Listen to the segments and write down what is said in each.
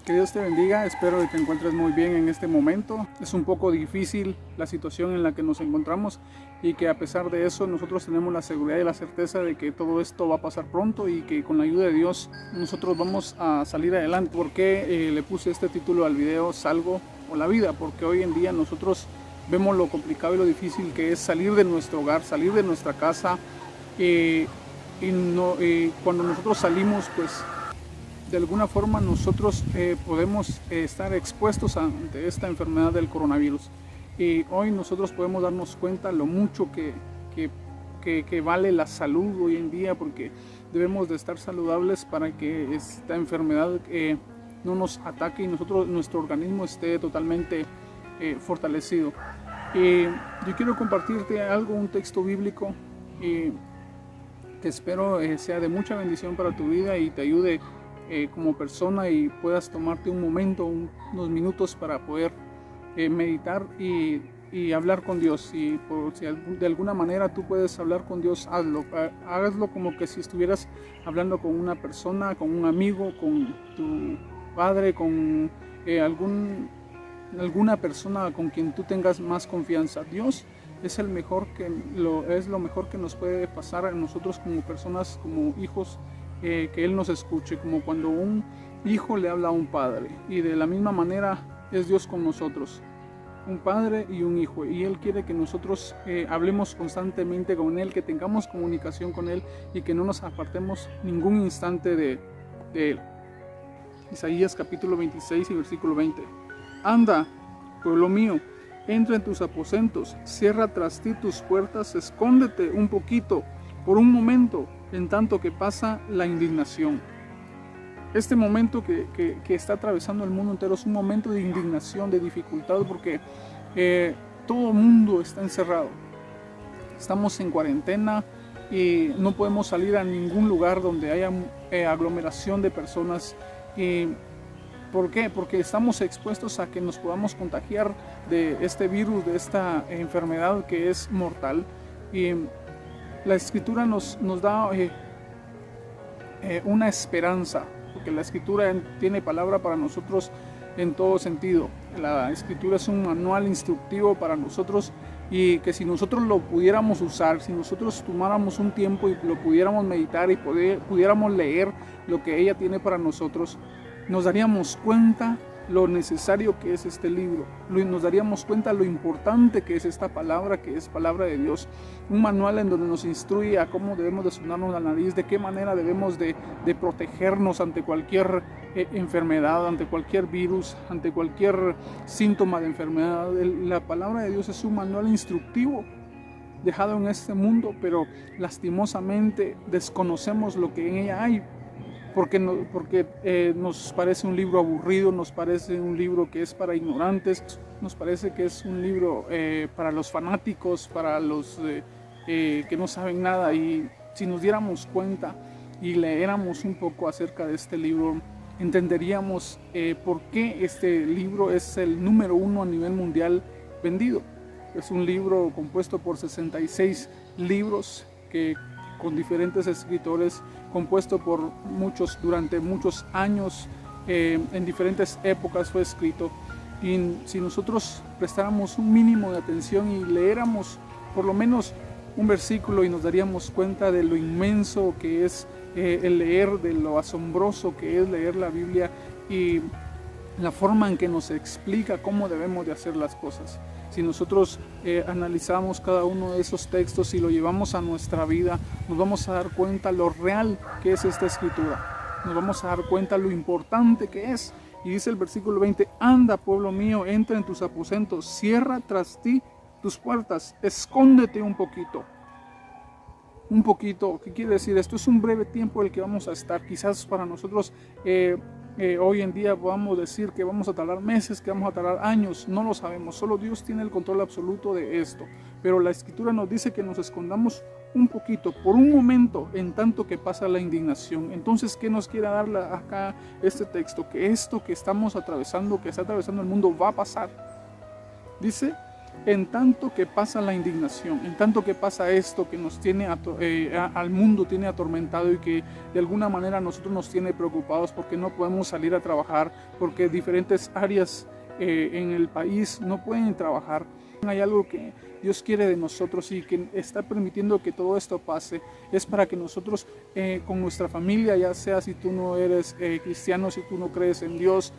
Que Dios te bendiga, espero que te encuentres muy bien en este momento. Es un poco difícil la situación en la que nos encontramos y que a pesar de eso nosotros tenemos la seguridad y la certeza de que todo esto va a pasar pronto y que con la ayuda de Dios nosotros vamos a salir adelante. ¿Por qué le puse este título al video, Salvo o la vida? Porque hoy en día nosotros vemos lo complicado y lo difícil que es salir de nuestro hogar, salir de nuestra casa y cuando nosotros salimos, pues de alguna forma nosotros podemos estar expuestos ante esta enfermedad del coronavirus. Y hoy nosotros podemos darnos cuenta lo mucho que vale la salud hoy en día, porque debemos de estar saludables para que esta enfermedad no nos ataque y nuestro organismo esté totalmente fortalecido. Yo quiero compartirte algo, un texto bíblico que espero sea de mucha bendición para tu vida y te ayude como persona y puedas tomarte un momento, unos minutos para poder meditar y hablar con Dios. Si de alguna manera tú puedes hablar con Dios, hágalo como que si estuvieras hablando con una persona, con un amigo, con tu padre, con alguna persona con quien tú tengas más confianza. Dios es lo mejor que nos puede pasar a nosotros como personas, como hijos, que Él nos escuche, como cuando un hijo le habla a un padre, y de la misma manera es Dios con nosotros, un padre y un hijo, y Él quiere que nosotros hablemos constantemente con Él, que tengamos comunicación con Él y que no nos apartemos ningún instante de Él. Isaías capítulo 26 y versículo 20. Anda, pueblo mío, entra en tus aposentos, cierra tras ti tus puertas, escóndete un poquito, por un momento, en tanto que pasa la indignación. Este momento que está atravesando el mundo entero es un momento de indignación, de dificultad, porque todo el mundo está encerrado. Estamos en cuarentena y no podemos salir a ningún lugar donde haya aglomeración de personas. ¿Por qué? Porque estamos expuestos a que nos podamos contagiar de este virus, de esta enfermedad que es mortal. Y la Escritura nos da una esperanza, porque la Escritura tiene palabra para nosotros en todo sentido. La Escritura es un manual instructivo para nosotros, y que si nosotros lo pudiéramos usar, si nosotros tomáramos un tiempo y lo pudiéramos meditar y pudiéramos leer lo que ella tiene para nosotros, nos daríamos cuenta lo necesario que es este libro, nos daríamos cuenta lo importante que es esta palabra, que es palabra de Dios, un manual en donde nos instruye a cómo debemos de sonarnos la nariz, de qué manera debemos de protegernos ante cualquier enfermedad, ante cualquier virus, ante cualquier síntoma de enfermedad. La palabra de Dios es un manual instructivo dejado en este mundo, pero lastimosamente desconocemos lo que en ella hay. Porque nos parece un libro aburrido, nos parece un libro que es para ignorantes, nos parece que es un libro para los fanáticos, para los que no saben nada. Y si nos diéramos cuenta y leéramos un poco acerca de este libro, entenderíamos por qué este libro es el número 1 a nivel mundial vendido. Es un libro compuesto por 66 libros con diferentes escritores, compuesto por muchos durante muchos años, en diferentes épocas fue escrito. Y si nosotros prestáramos un mínimo de atención y leéramos por lo menos un versículo, y nos daríamos cuenta de lo inmenso que es el leer, de lo asombroso que es leer la Biblia y la forma en que nos explica cómo debemos de hacer las cosas. Si nosotros analizamos cada uno de esos textos y lo llevamos a nuestra vida, nos vamos a dar cuenta lo real que es esta escritura. Nos vamos a dar cuenta lo importante que es. Y dice el versículo 20, anda, pueblo mío, entra en tus aposentos, cierra tras ti tus puertas, escóndete un poquito. Un poquito, ¿qué quiere decir? Esto es un breve tiempo el que vamos a estar. Quizás para nosotros hoy en día podamos decir que vamos a tardar meses, que vamos a tardar años, no lo sabemos, solo Dios tiene el control absoluto de esto, pero la Escritura nos dice que nos escondamos un poquito, por un momento, en tanto que pasa la indignación. Entonces, ¿qué nos quiere dar acá este texto? Que esto que estamos atravesando, que está atravesando el mundo, va a pasar. Dice en tanto que pasa la indignación, en tanto que pasa esto que nos tiene al mundo tiene atormentado y que de alguna manera a nosotros nos tiene preocupados porque no podemos salir a trabajar, porque diferentes áreas en el país no pueden trabajar. Hay algo que Dios quiere de nosotros y que está permitiendo que todo esto pase, es para que nosotros con nuestra familia, ya sea si tú no eres cristiano, si tú no crees en Dios,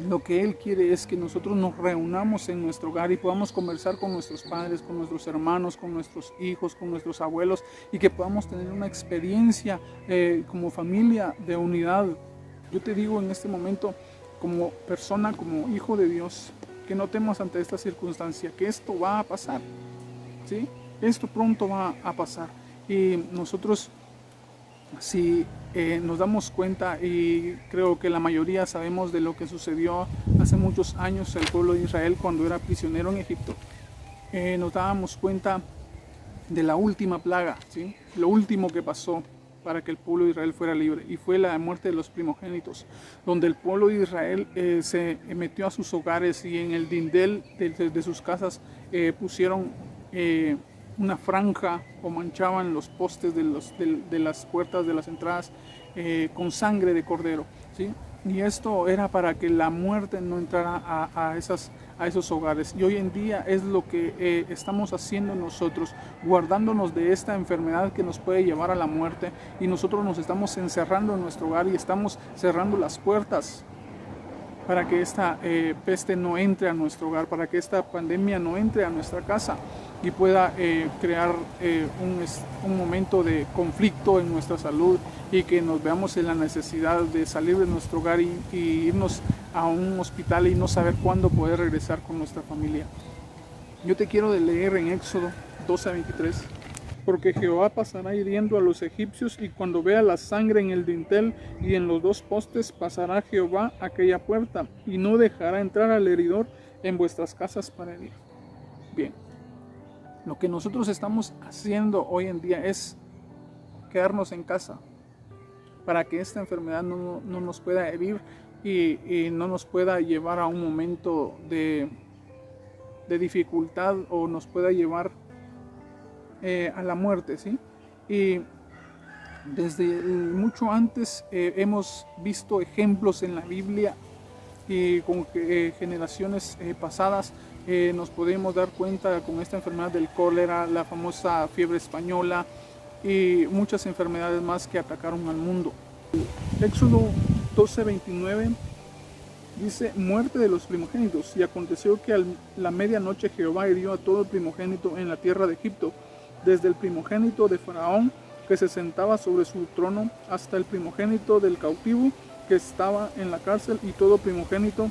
lo que Él quiere es que nosotros nos reunamos en nuestro hogar y podamos conversar con nuestros padres, con nuestros hermanos, con nuestros hijos, con nuestros abuelos, y que podamos tener una experiencia como familia de unidad. Yo te digo en este momento, como persona, como hijo de Dios, que no temas ante esta circunstancia, que esto va a pasar, ¿sí? Esto pronto va a pasar. Y nosotros, si nos damos cuenta, y creo que la mayoría sabemos de lo que sucedió hace muchos años al pueblo de Israel cuando era prisionero en Egipto, nos dábamos cuenta de la última plaga, ¿sí? Lo último que pasó para que el pueblo de Israel fuera libre, y fue la muerte de los primogénitos, donde el pueblo de Israel se metió a sus hogares y en el dindel de sus casas pusieron una franja o manchaban los postes de las puertas de las entradas con sangre de cordero, ¿sí? Y esto era para que la muerte no entrara a esos hogares. Y hoy en día es lo que estamos haciendo nosotros, guardándonos de esta enfermedad que nos puede llevar a la muerte, y nosotros nos estamos encerrando en nuestro hogar y estamos cerrando las puertas para que esta peste no entre a nuestro hogar, para que esta pandemia no entre a nuestra casa y pueda crear un momento de conflicto en nuestra salud, y que nos veamos en la necesidad de salir de nuestro hogar y irnos a un hospital y no saber cuándo poder regresar con nuestra familia. Yo te quiero leer en Éxodo 12:23. Porque Jehová pasará hiriendo a los egipcios, y cuando vea la sangre en el dintel y en los 2 postes, pasará Jehová aquella puerta, y no dejará entrar al heridor en vuestras casas para herir. Bien, lo que nosotros estamos haciendo hoy en día es quedarnos en casa para que esta enfermedad no nos pueda herir y no nos pueda llevar a un momento de dificultad, o nos pueda llevar a la muerte, ¿sí? Y desde mucho antes hemos visto ejemplos en la Biblia, y con generaciones pasadas nos podemos dar cuenta con esta enfermedad del cólera, la famosa fiebre española y muchas enfermedades más que atacaron al mundo. Éxodo 12:29 dice: muerte de los primogénitos. Y aconteció que a la medianoche Jehová hirió a todo primogénito en la tierra de Egipto, desde el primogénito de Faraón, que se sentaba sobre su trono, hasta el primogénito del cautivo que estaba en la cárcel, y todo primogénito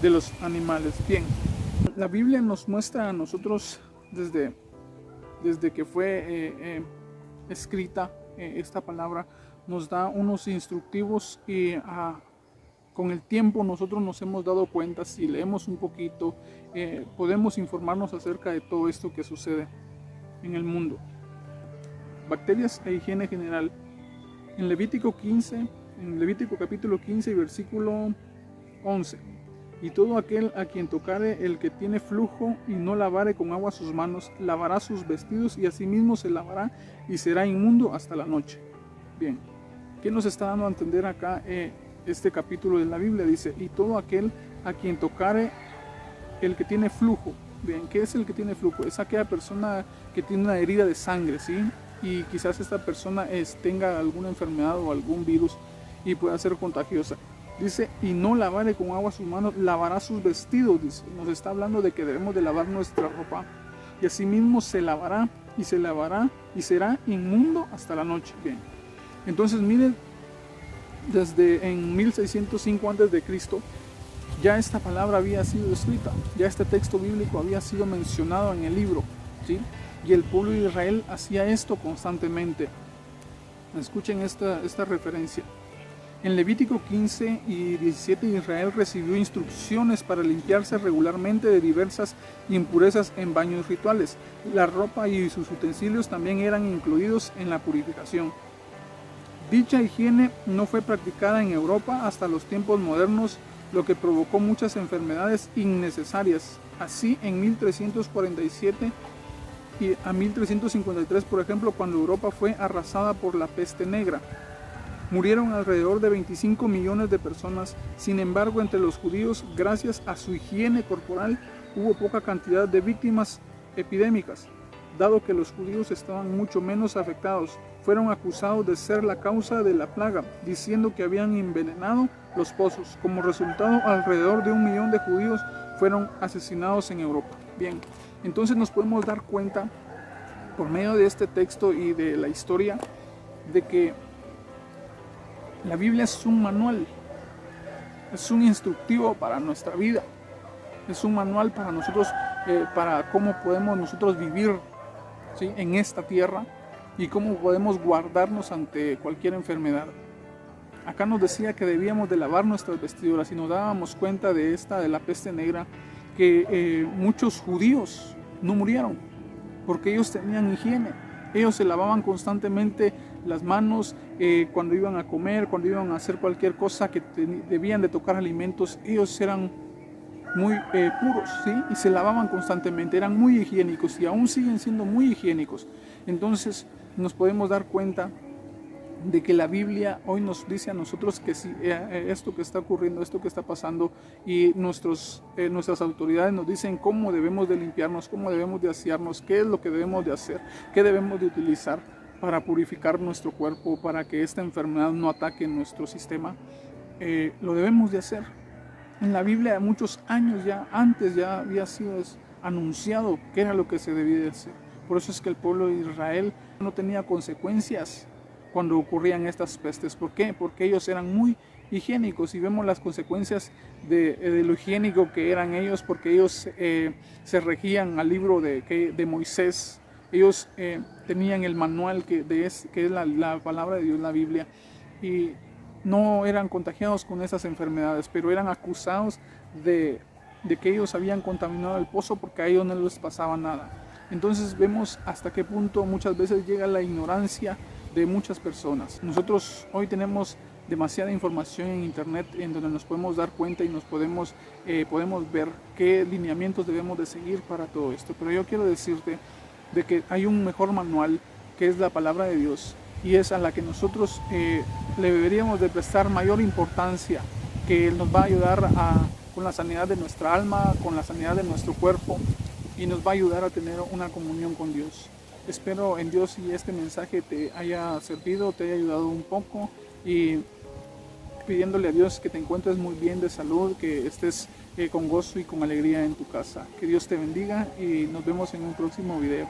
de los animales. Bien, la Biblia nos muestra a nosotros desde que fue escrita esta palabra, nos da unos instructivos, y con el tiempo nosotros nos hemos dado cuenta, si leemos un poquito, podemos informarnos acerca de todo esto que sucede en el mundo. Bacterias e higiene general. En Levítico capítulo 15 y versículo 11: y todo aquel a quien tocare el que tiene flujo y no lavare con agua sus manos, lavará sus vestidos, y asimismo se lavará, y será inmundo hasta la noche. Bien, ¿qué nos está dando a entender acá este capítulo de la Biblia? Dice: y todo aquel a quien tocare el que tiene flujo. Bien, ¿qué es el que tiene flujo? Es aquella persona que tiene una herida de sangre, ¿sí? Y quizás esta persona tenga alguna enfermedad o algún virus y pueda ser contagiosa. Dice: y no lavare con agua sus manos, lavará sus vestidos. Dice, nos está hablando de que debemos de lavar nuestra ropa, y asimismo se lavará y será inmundo hasta la noche. Bien, entonces miren, desde en 1605 a.C. ya esta palabra había sido escrita, ya este texto bíblico había sido mencionado en el libro, ¿sí? Y el pueblo de Israel hacía esto constantemente. Escuchen esta referencia. En Levítico 15 y 17, Israel recibió instrucciones para limpiarse regularmente de diversas impurezas en baños rituales. La ropa y sus utensilios también eran incluidos en la purificación. Dicha higiene no fue practicada en Europa hasta los tiempos modernos, lo que provocó muchas enfermedades innecesarias. Así en 1347 y a 1353, por ejemplo, cuando Europa fue arrasada por la peste negra, murieron alrededor de 25 millones de personas. Sin embargo, entre los judíos, gracias a su higiene corporal, hubo poca cantidad de víctimas epidémicas. Dado que los judíos estaban mucho menos afectados, fueron acusados de ser la causa de la plaga, diciendo que habían envenenado los pozos. Como resultado, alrededor de 1 millón de judíos fueron asesinados en Europa. Bien, entonces nos podemos dar cuenta, por medio de este texto y de la historia, de que la Biblia es un manual, es un instructivo para nuestra vida, es un manual para nosotros, para cómo podemos nosotros vivir, ¿sí?, en esta tierra y cómo podemos guardarnos ante cualquier enfermedad. Acá nos decía que debíamos de lavar nuestras vestiduras y nos dábamos cuenta de la peste negra, que muchos judíos no murieron porque ellos tenían higiene. Ellos se lavaban constantemente las manos cuando iban a comer, cuando iban a hacer cualquier cosa que debían de tocar alimentos. Ellos eran muy puros, ¿sí? Y se lavaban constantemente, eran muy higiénicos y aún siguen siendo muy higiénicos. Entonces nos podemos dar cuenta de que la Biblia hoy nos dice a nosotros que si esto que está ocurriendo, esto que está pasando, y nuestras autoridades nos dicen cómo debemos de limpiarnos, cómo debemos de asearnos, qué es lo que debemos de hacer, qué debemos de utilizar para purificar nuestro cuerpo, para que esta enfermedad no ataque nuestro sistema, lo debemos de hacer. En la Biblia, muchos años antes ya había sido anunciado qué era lo que se debía de hacer. Por eso es que el pueblo de Israel no tenía consecuencias cuando ocurrían estas pestes. ¿Por qué? Porque ellos eran muy higiénicos, y vemos las consecuencias de lo higiénico que eran ellos, porque ellos se regían al libro de Moisés. Ellos tenían el manual que es la palabra de Dios, la Biblia, y no eran contagiados con esas enfermedades, pero eran acusados de que ellos habían contaminado el pozo porque a ellos no les pasaba nada. Entonces vemos hasta qué punto muchas veces llega la ignorancia de muchas personas. Nosotros hoy tenemos demasiada información en internet en donde nos podemos dar cuenta y podemos ver qué lineamientos debemos de seguir para todo esto. Pero yo quiero decirte de que hay un mejor manual, que es la palabra de Dios, y es a la que nosotros le deberíamos de prestar mayor importancia, que nos va a ayudar con la sanidad de nuestra alma, con la sanidad de nuestro cuerpo, y nos va a ayudar a tener una comunión con Dios. Espero en Dios y este mensaje te haya servido, te haya ayudado un poco, y pidiéndole a Dios que te encuentres muy bien de salud, que estés con gozo y con alegría en tu casa. Que Dios te bendiga y nos vemos en un próximo video.